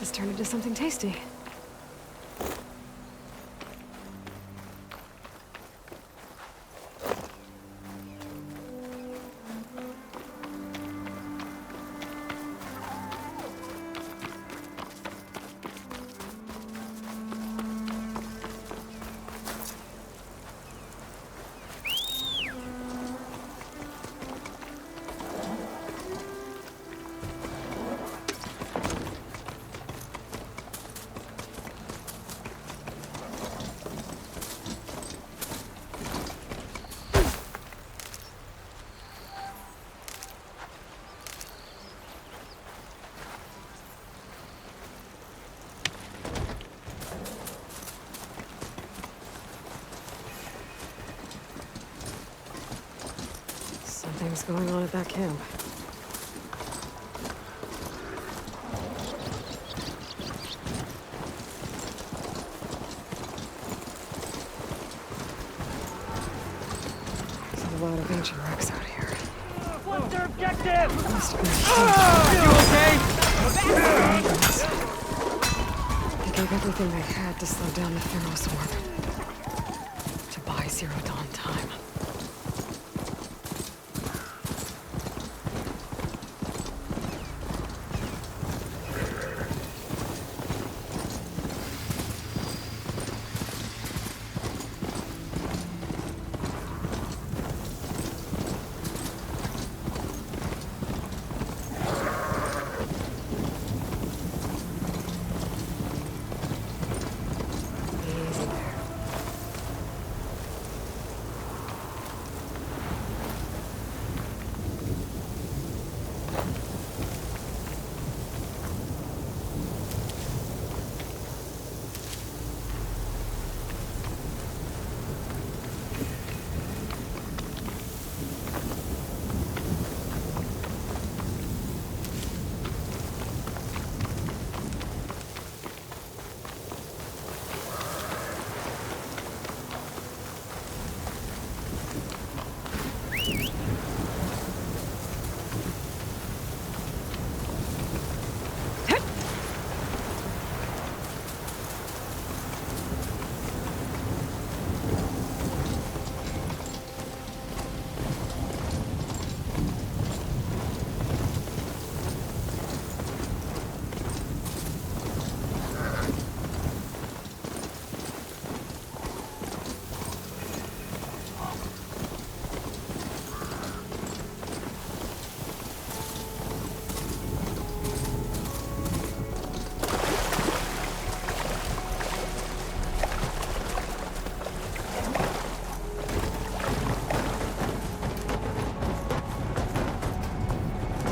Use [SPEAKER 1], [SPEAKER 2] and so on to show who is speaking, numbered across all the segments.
[SPEAKER 1] This turned into something tasty. Something's going on at that camp. There's a lot of ancient wrecks out here.
[SPEAKER 2] What's their objective?
[SPEAKER 1] Must have been They gave everything they had to slow down the Pharaoh swarm. To buy Zero Dawn time. Easy there.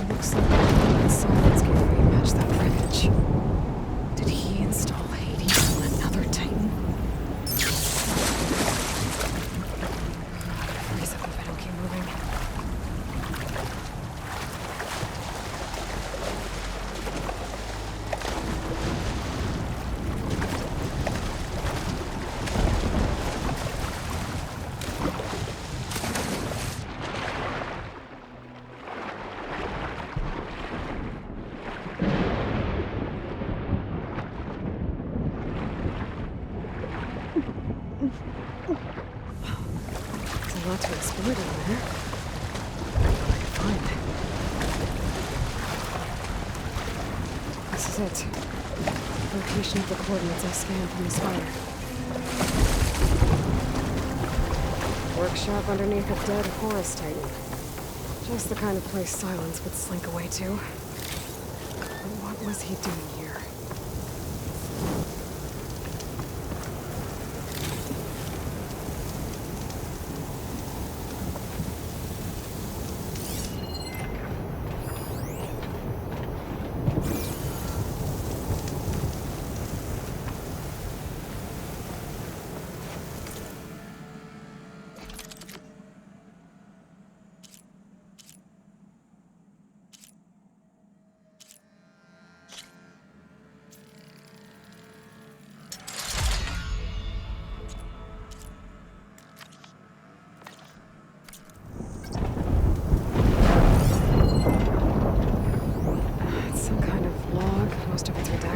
[SPEAKER 1] Looks like the silence can rematch that wreckage. Did he install Hades on another Titan? Freeze up if I don't keep moving. There's a lot to explore down there. What I can find. This is it. Location of the coordinates I scanned from the spire. Workshop underneath a dead forest titan. Just the kind of place Silence would slink away to. But what was he doing here?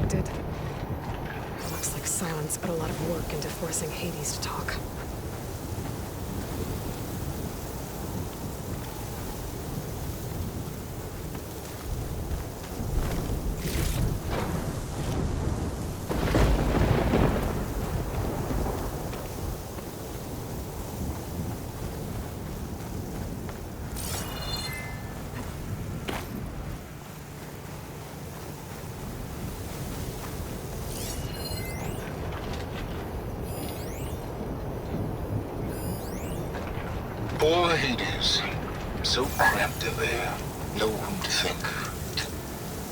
[SPEAKER 1] expected. It looks like Silence put a lot of work into forcing Hades to talk.
[SPEAKER 3] Poor Hades. So cramped in there. No room to think.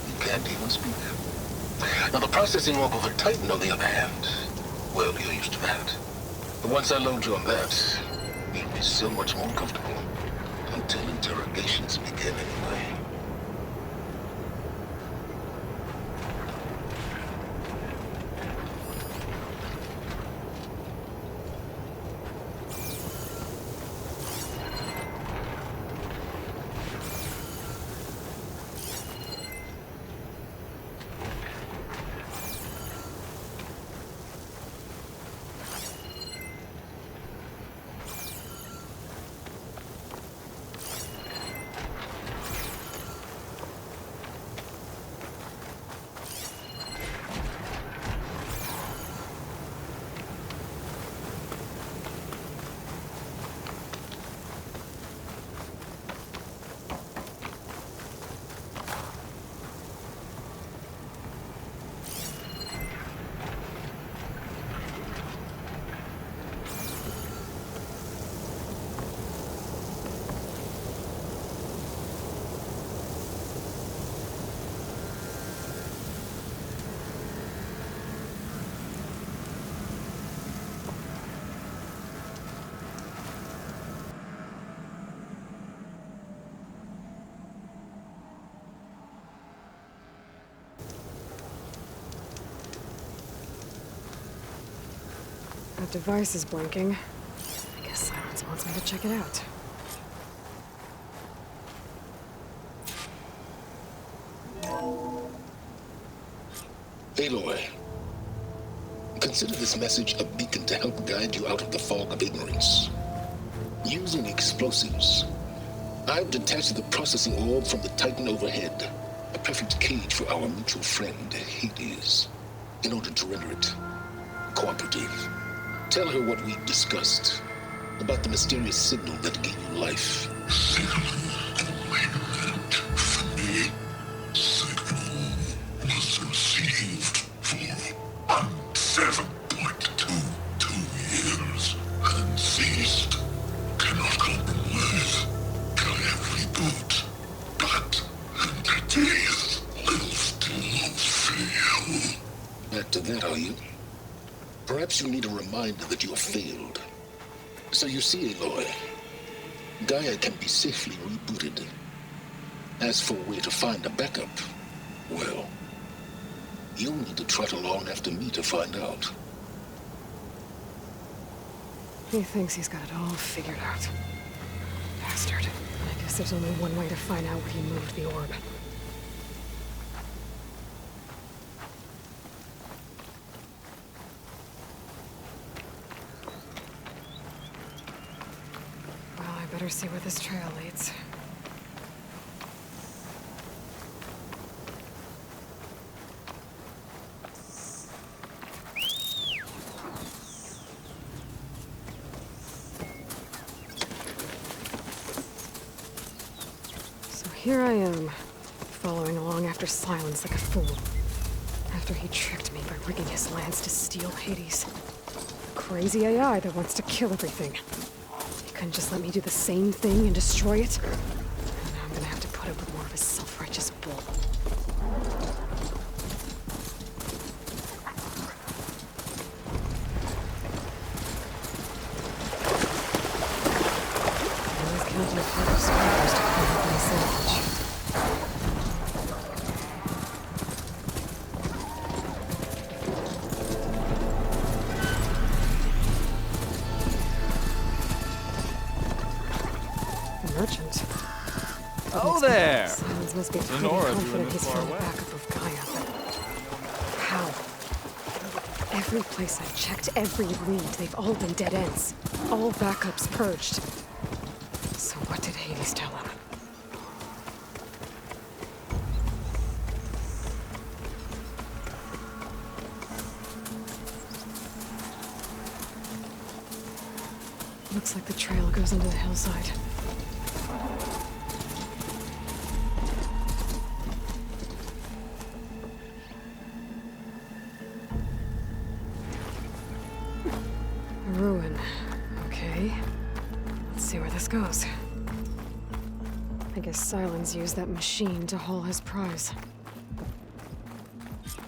[SPEAKER 3] You can't even speak. Now the processing orb of a Titan, on the other hand, well, you're used to that. But once I load you on that, you'll be so much more comfortable. Until interrogations begin anyway. That device is blinking. I guess Silence wants me to check it out. Aloy, consider this message a beacon to help guide you out of the fog of ignorance. Using explosives, I've detached the processing orb from the Titan overhead, a perfect cage for our mutual friend, Hades, in order to render it cooperative. Tell her what we discussed about the mysterious signal that gave you life.
[SPEAKER 4] Signal awaited for me. Signal was received for 7.22 years and ceased. Cannot compromise. Can reboot. But entities will still fail.
[SPEAKER 3] Back to that, are you? Perhaps you need a reminder that you have failed. So you see, Aloy, Gaia can be safely rebooted. As for where to find a backup, well, you'll need to trot along after me to find out.
[SPEAKER 1] He thinks he's got it all figured out. Bastard. I guess there's only one way to find out where he moved the orb. Better see where this trail leads. So here I am, following along after Silence like a fool. After he tricked me by rigging his lance to steal Hades. A crazy AI that wants to kill everything. Couldn't just let me do the same thing and destroy it? And now I'm gonna have to put up with more of his self-righteous bull. I always counted a pack of spiders to clean up my sandwich. Merchant.
[SPEAKER 2] Oh there!
[SPEAKER 1] Silence must be pretty
[SPEAKER 2] Sonora, you
[SPEAKER 1] confident
[SPEAKER 2] in
[SPEAKER 1] he's
[SPEAKER 2] this far
[SPEAKER 1] found the
[SPEAKER 2] away.
[SPEAKER 1] backup of Gaia, but Every place I've checked, every lead, they've all been dead ends. All backups purged. So what did Hades tell him? Looks like the trail goes into the hillside. A ruin. Okay. Let's see where this goes. I guess Silence used that machine to haul his prize.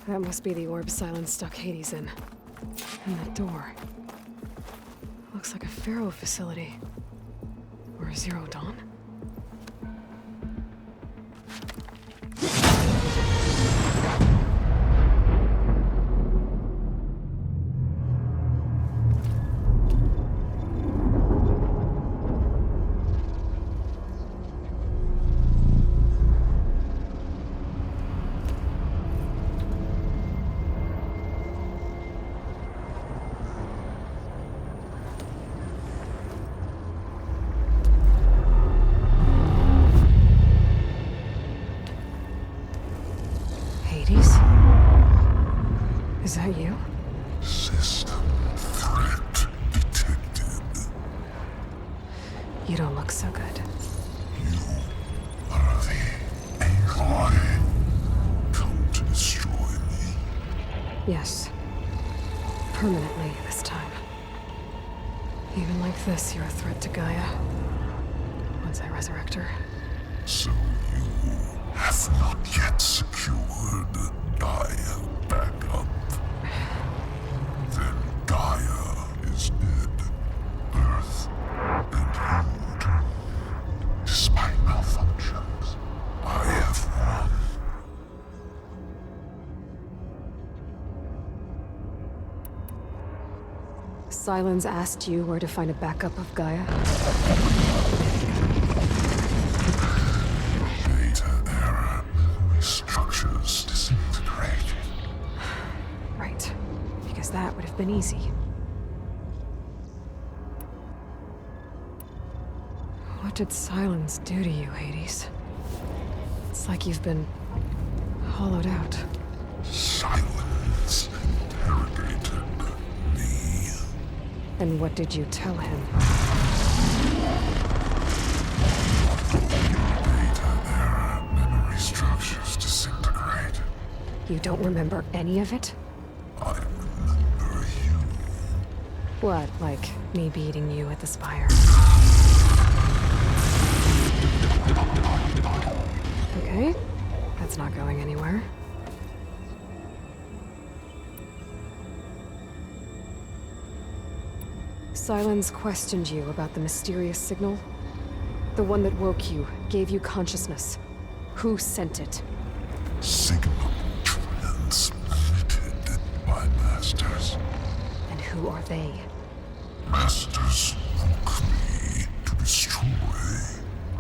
[SPEAKER 1] That must be the orb Silence stuck Hades in. And that door. Looks like a Pharaoh facility. Or a Zero Dawn? Is that you?
[SPEAKER 4] System threat detected.
[SPEAKER 1] You don't look so good.
[SPEAKER 4] You are the Aloy. Come to destroy me.
[SPEAKER 1] Yes. Permanently this time. Even like this, you're a threat to Gaia. Once I resurrect her.
[SPEAKER 4] So you have not yet secured Gaia back up. Then Gaia is dead. Earth and you. Despite malfunctions, I have won.
[SPEAKER 1] Silence asked you where to find a backup of Gaia?
[SPEAKER 4] Data error. Memory structures disintegrated.
[SPEAKER 1] Right. Because that would have been easy. What did Silence do to you, Hades? It's like you've been hollowed out.
[SPEAKER 4] Silence interrogated me.
[SPEAKER 1] And what did you tell him?
[SPEAKER 4] Data error. Memory structures disintegrated.
[SPEAKER 1] You don't remember any of it?
[SPEAKER 4] I remember you.
[SPEAKER 1] What, like me beating you at the spire? Okay, that's not going anywhere. Silence questioned you about the mysterious signal. The one that woke you, gave you consciousness. Who sent it?
[SPEAKER 4] Signal transmitted by masters.
[SPEAKER 1] And who are they?
[SPEAKER 4] Masters woke me to destroy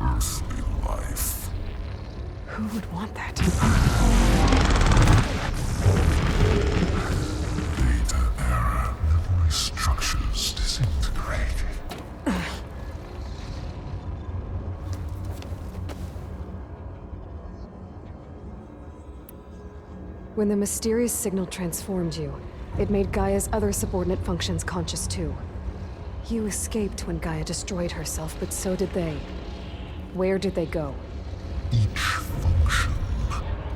[SPEAKER 4] earthly life.
[SPEAKER 1] Who would want that?
[SPEAKER 4] Data error. Memory structures disintegrated.
[SPEAKER 1] When the mysterious signal transformed you, it made Gaia's other subordinate functions conscious too. You escaped when Gaia destroyed herself, but so did they. Where did they go?
[SPEAKER 4] Each function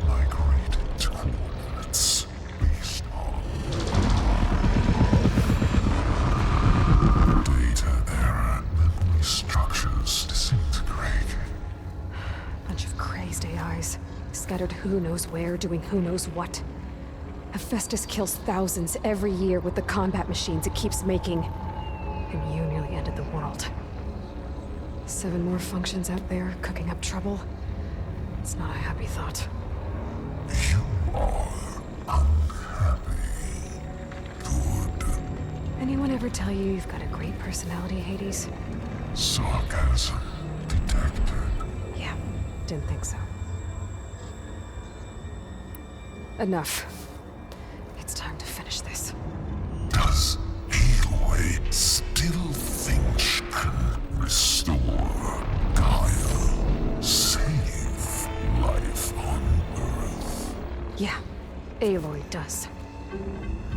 [SPEAKER 4] migrated to coordinates based on data error. Memory structures disintegrated.
[SPEAKER 1] Bunch of crazed AIs, scattered who knows where, doing who knows what. Hephaestus kills thousands every year with the combat machines it keeps making. And you nearly ended the world. 7 more functions out there, cooking up trouble. It's not a happy thought.
[SPEAKER 4] You are unhappy. Good.
[SPEAKER 1] Anyone ever tell you you've got a great personality, Hades?
[SPEAKER 4] Sarcasm detected.
[SPEAKER 1] Yeah, didn't think so. Enough. It's time to finish this.
[SPEAKER 4] still think she can restore Gaia, save life on Earth.
[SPEAKER 1] Yeah, Aloy does.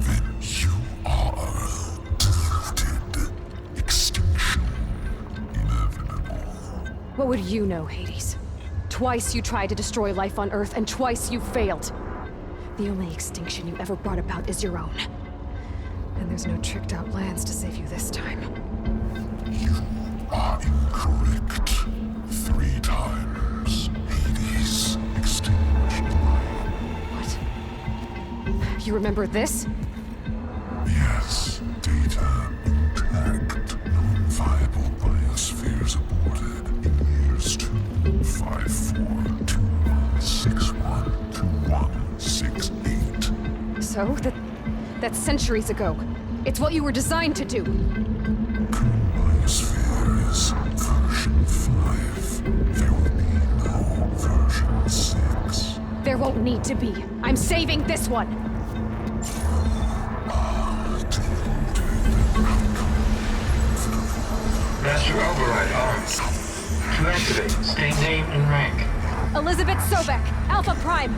[SPEAKER 4] Then you are deluded. Extinction inevitable.
[SPEAKER 1] What would you know, Hades? Twice you tried to destroy life on Earth, and twice you failed. The only extinction you ever brought about is your own. And there's no tricked-out lands to save you this time.
[SPEAKER 4] You are incorrect. 3 times. Hades extinguished life.
[SPEAKER 1] What? You remember this?
[SPEAKER 4] Yes, data intact. Non-viable biospheres aborted in years 254, 2161, 2168.
[SPEAKER 1] So, that's centuries ago. It's what you were designed to do.
[SPEAKER 4] Biosphere is version 5. There will be no version 6.
[SPEAKER 1] There won't need to be. I'm saving this one.
[SPEAKER 5] Master override armed. To activate, state name and rank.
[SPEAKER 1] Elizabeth Sobek, Alpha Prime.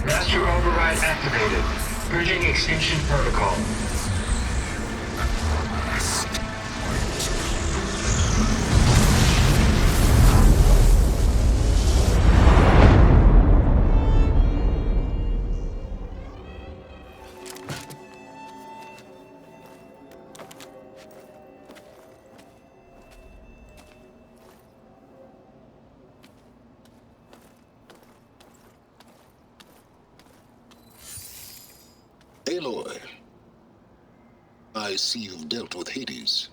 [SPEAKER 5] Master override activated. Purging extinction protocol.
[SPEAKER 3] Aloy, I see you've dealt with Hades.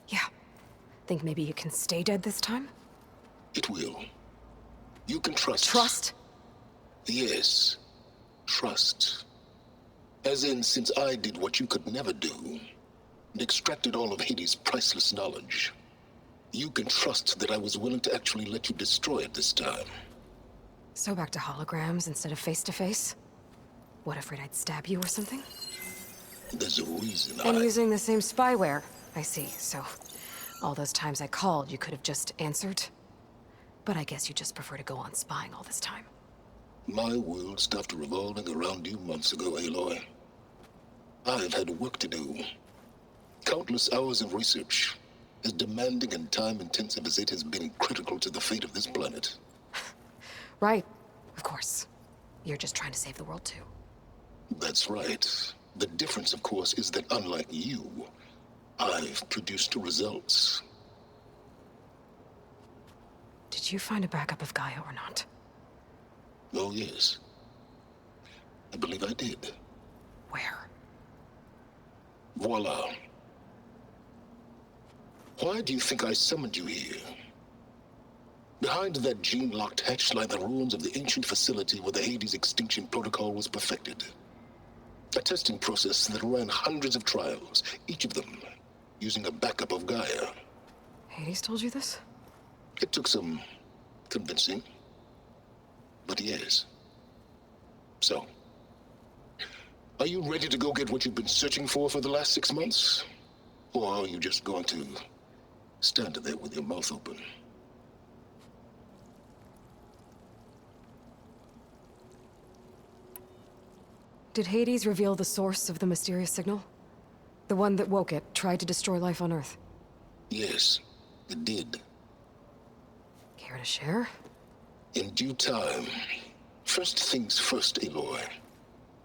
[SPEAKER 1] Yeah. Think maybe you can stay dead this time?
[SPEAKER 3] It will. You can trust.
[SPEAKER 1] Trust?
[SPEAKER 3] Yes. Trust. As in, since I did what you could never do, and extracted all of Hades' priceless knowledge, you can trust that I was willing to actually let you destroy it this time.
[SPEAKER 1] So back to holograms instead of face-to-face? What, afraid I'd stab you or something?
[SPEAKER 3] There's a reason
[SPEAKER 1] And using the same spyware. I see, so all those times I called, you could have just answered? But I guess you just prefer to go on spying all this time.
[SPEAKER 3] My world stopped revolving around you months ago, Aloy. I've had work to do. Countless hours of research, as demanding and time-intensive as it has been critical to the fate of this planet.
[SPEAKER 1] Right, of course. You're just trying to save the world too.
[SPEAKER 3] That's right. The difference, of course, is that unlike you, I've produced results.
[SPEAKER 1] Did you find a backup of Gaia or not?
[SPEAKER 3] Oh, yes. I believe I did.
[SPEAKER 1] Where?
[SPEAKER 3] Voila. Why do you think I summoned you here? Behind that gene-locked hatch lie the ruins of the ancient facility where the Hades extinction protocol was perfected. A testing process that ran hundreds of trials, each of them using a backup of Gaia.
[SPEAKER 1] Hades told you this?
[SPEAKER 3] It took some convincing, but yes. So, are you ready to go get what you've been searching for the last 6 months? Or are you just going to stand there with your mouth open?
[SPEAKER 1] Did Hades reveal the source of the mysterious signal? The one that woke it, tried to destroy life on Earth?
[SPEAKER 3] Yes, it did.
[SPEAKER 1] Care to share?
[SPEAKER 3] In due time. First things first, Aloy.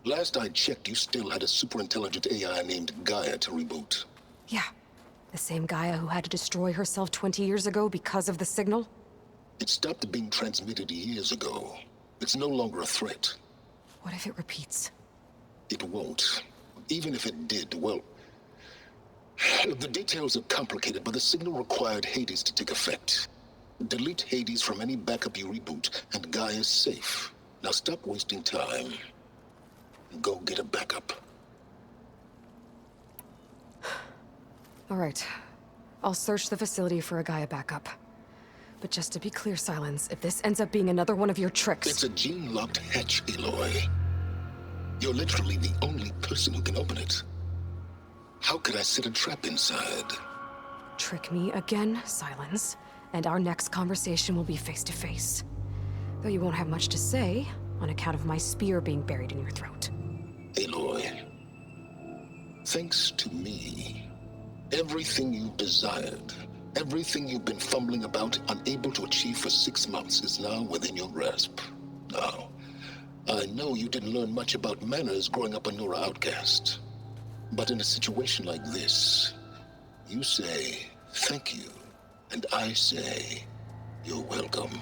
[SPEAKER 3] Last I checked, you still had a super-intelligent AI named Gaia to reboot.
[SPEAKER 1] Yeah. The same Gaia who had to destroy herself 20 years ago because of the signal?
[SPEAKER 3] It stopped being transmitted years ago. It's no longer a threat.
[SPEAKER 1] What if it repeats?
[SPEAKER 3] It won't. Even if it did, well... The details are complicated, but the signal required Hades to take effect. Delete Hades from any backup you reboot, and Gaia's safe. Now stop wasting time. And go get a backup.
[SPEAKER 1] All right. I'll search the facility for a Gaia backup. But just to be clear, Silence, if this ends up being another one of your tricks...
[SPEAKER 3] It's a gene-locked hatch, Aloy. You're literally the only person who can open it. How could I set a trap inside?
[SPEAKER 1] Trick me again, Silence, and our next conversation will be face to face. Though you won't have much to say, on account of my spear being buried in your throat.
[SPEAKER 3] Aloy, thanks to me, everything you desired, everything you've been fumbling about, unable to achieve for 6 months, is now within your grasp. Now, I know you didn't learn much about manners growing up a Nora outcast. But in a situation like this, you say, thank you, and I say, you're welcome.